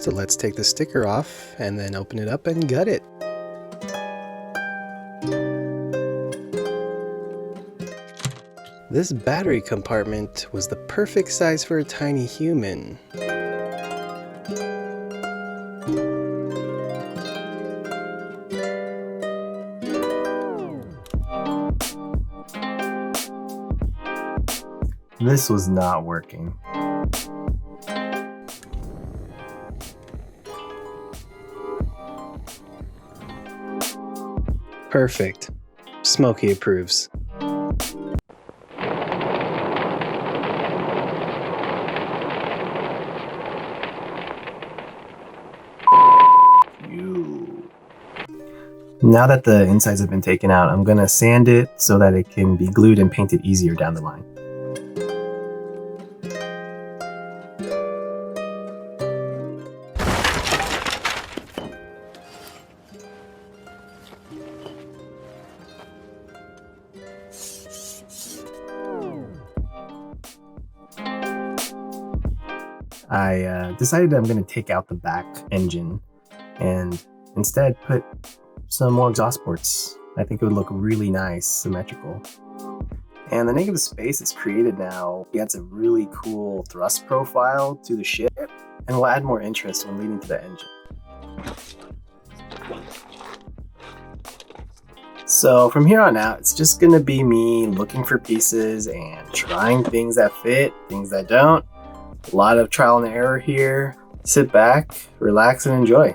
So let's take the sticker off and then open it up and gut it. This battery compartment was the perfect size for a tiny human. This was not working. Perfect. Smokey approves. Now that the insides have been taken out, I'm gonna sand it so that it can be glued and painted easier down the line. I decided I'm going to take out the back engine and instead put some more exhaust ports. I think it would look really nice, symmetrical. And the negative space it's created now adds a really cool thrust profile to the ship and will add more interest when leading to the engine. So from here on out, it's just going to be me looking for pieces and trying things that fit, things that don't. A lot of trial and error here. Sit back, relax, and enjoy.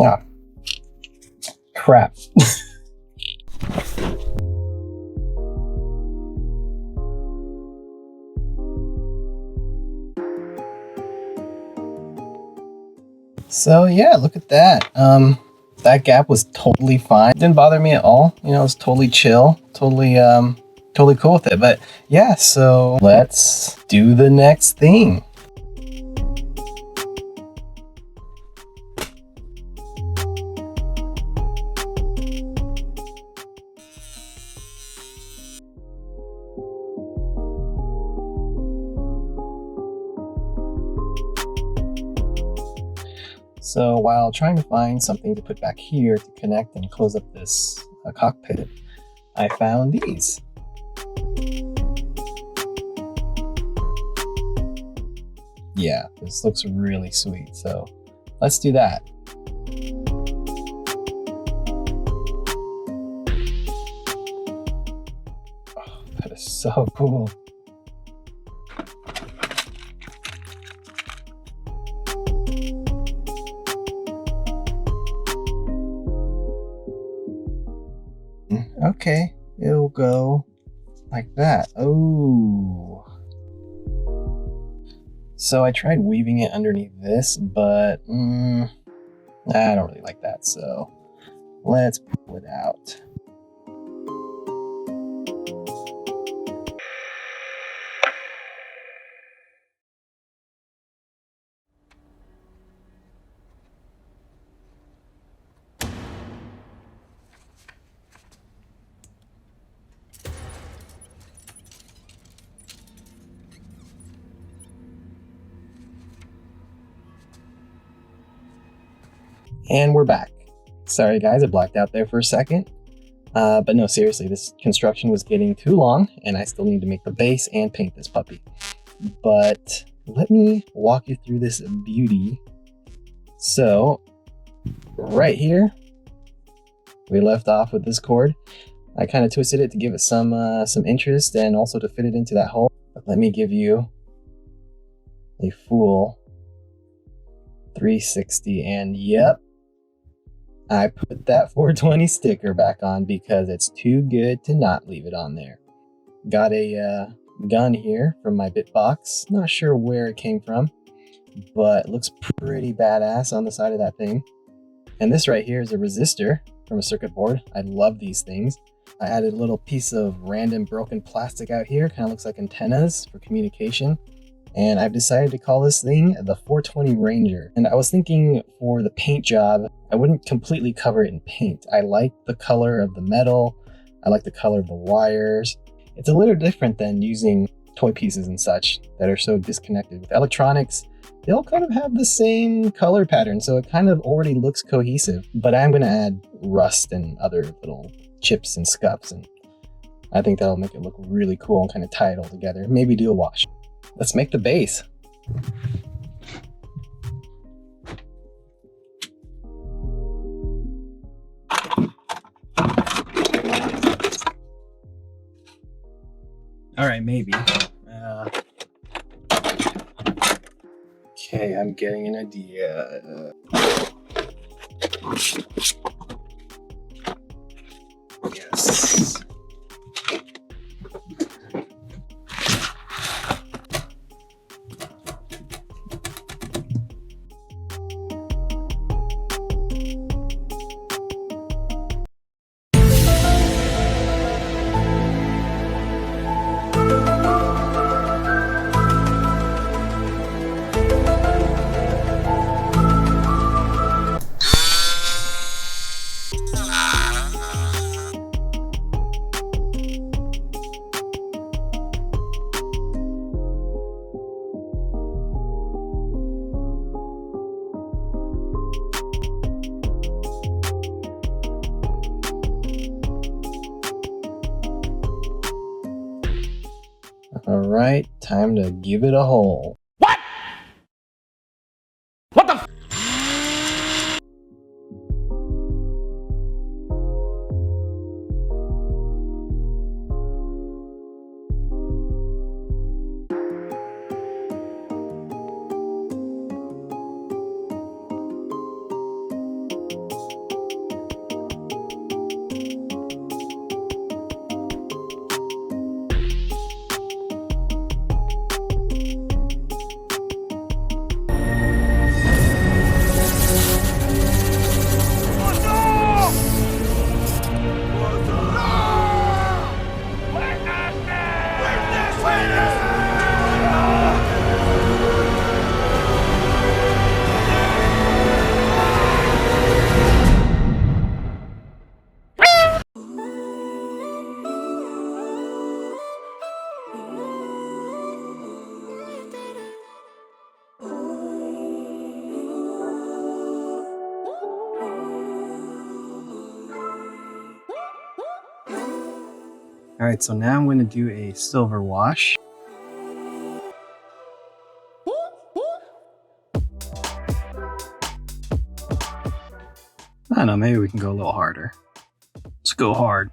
Oh, crap. So yeah, look at that. That gap was totally fine. Didn't bother me at all. You know, it was totally chill, totally cool with it. But yeah, so let's do the next thing. So while trying to find something to put back here to connect and close up this cockpit, I found these. Yeah, this looks really sweet, so let's do that. Oh, that is so cool. Okay, it'll go like that. Oh. So I tried weaving it underneath this, but I don't really like that. So let's pull it out. And we're back. Sorry guys, I blacked out there for a second. But no, seriously, this construction was getting too long and I still need to make the base and paint this puppy. But let me walk you through this beauty. So right here, we left off with this cord. I kind of twisted it to give it some interest and also to fit it into that hole. But let me give you a full 360, and yep, I put that 420 sticker back on because it's too good to not leave it on there. Got a gun here from my BitBox. Not sure where it came from, but it looks pretty badass on the side of that thing. And this right here is a resistor from a circuit board. I love these things. I added a little piece of random broken plastic out here. Kind of looks like antennas for communication. And I've decided to call this thing the 420 Ranger. And I was thinking for the paint job, I wouldn't completely cover it in paint. I like the color of the metal. I like the color of the wires. It's a little different than using toy pieces and such that are so disconnected. With electronics, they all kind of have the same color pattern, so it kind of already looks cohesive. But I'm going to add rust and other little chips and scuffs, and I think that'll make it look really cool and kind of tie it all together. Maybe do a wash. Let's make the base. All right, maybe. Okay, I'm getting an idea. Yes. All right, time to give it a hole. What? What the f? All right, so now I'm going to do a silver wash. I don't know, maybe we can go a little harder. Let's go hard.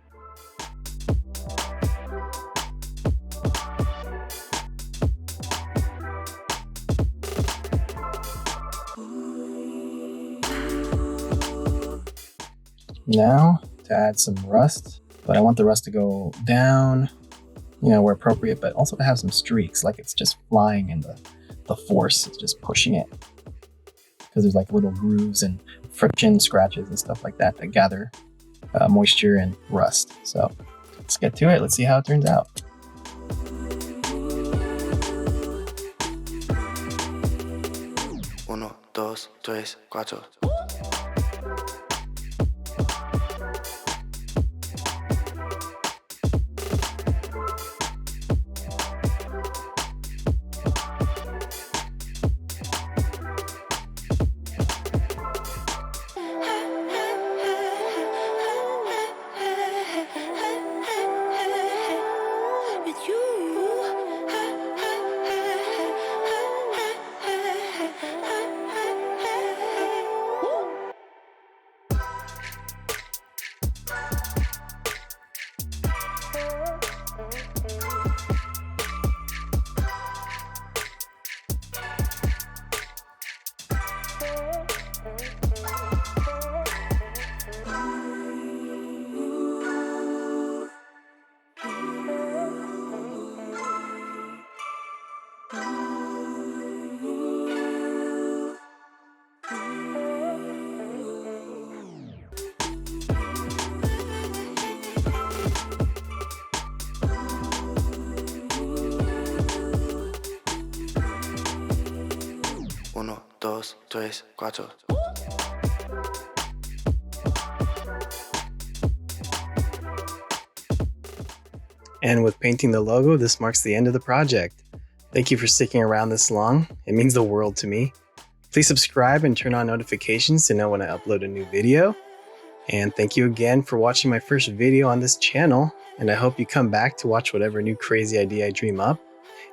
Now to add some rust, but I want the rust to go down, you know, where appropriate, but also to have some streaks, like it's just flying and the force is just pushing it. Because there's like little grooves and friction scratches and stuff like that that gather moisture and rust. So let's get to it. Let's see how it turns out. Uno, dos, tres, cuatro. 3, 4. And with painting the logo, this marks the end of the project. Thank you for sticking around this long. It means the world to me. Please subscribe and turn on notifications to know when I upload a new video. And thank you again for watching my first video on this channel, and I hope you come back to watch whatever new crazy idea I dream up.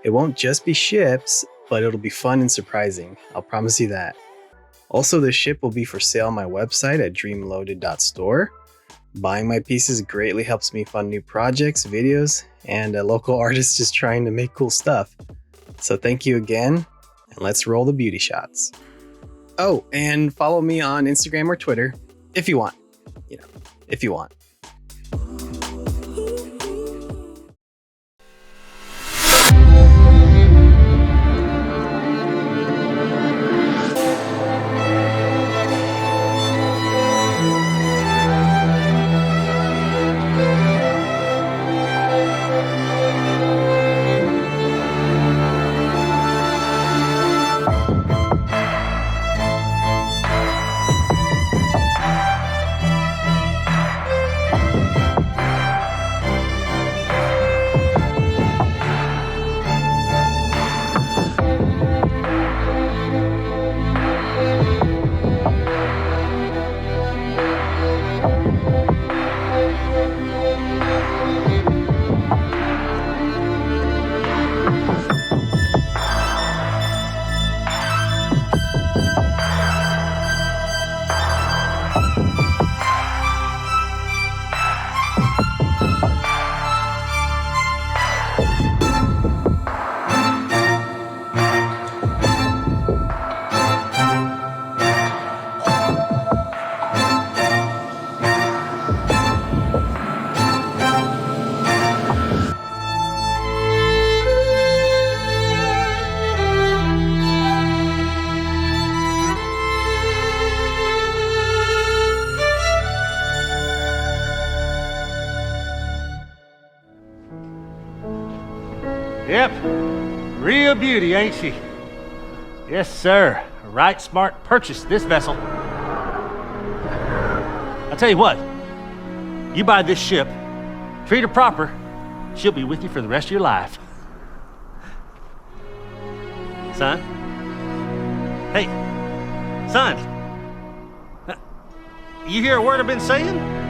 It won't just be ships, but it'll be fun and surprising. I'll promise you that. Also, the ship will be for sale on my website at dreamloaded.store. Buying my pieces greatly helps me fund new projects, videos, and a local artist just trying to make cool stuff. So thank you again, and let's roll the beauty shots. Oh, and follow me on Instagram or Twitter if you want. If you want. Yep, real beauty, ain't she? Yes, sir. A right smart purchase, this vessel. I'll tell you what, you buy this ship, treat her proper, she'll be with you for the rest of your life. Son? Hey, son. You hear a word I've been saying?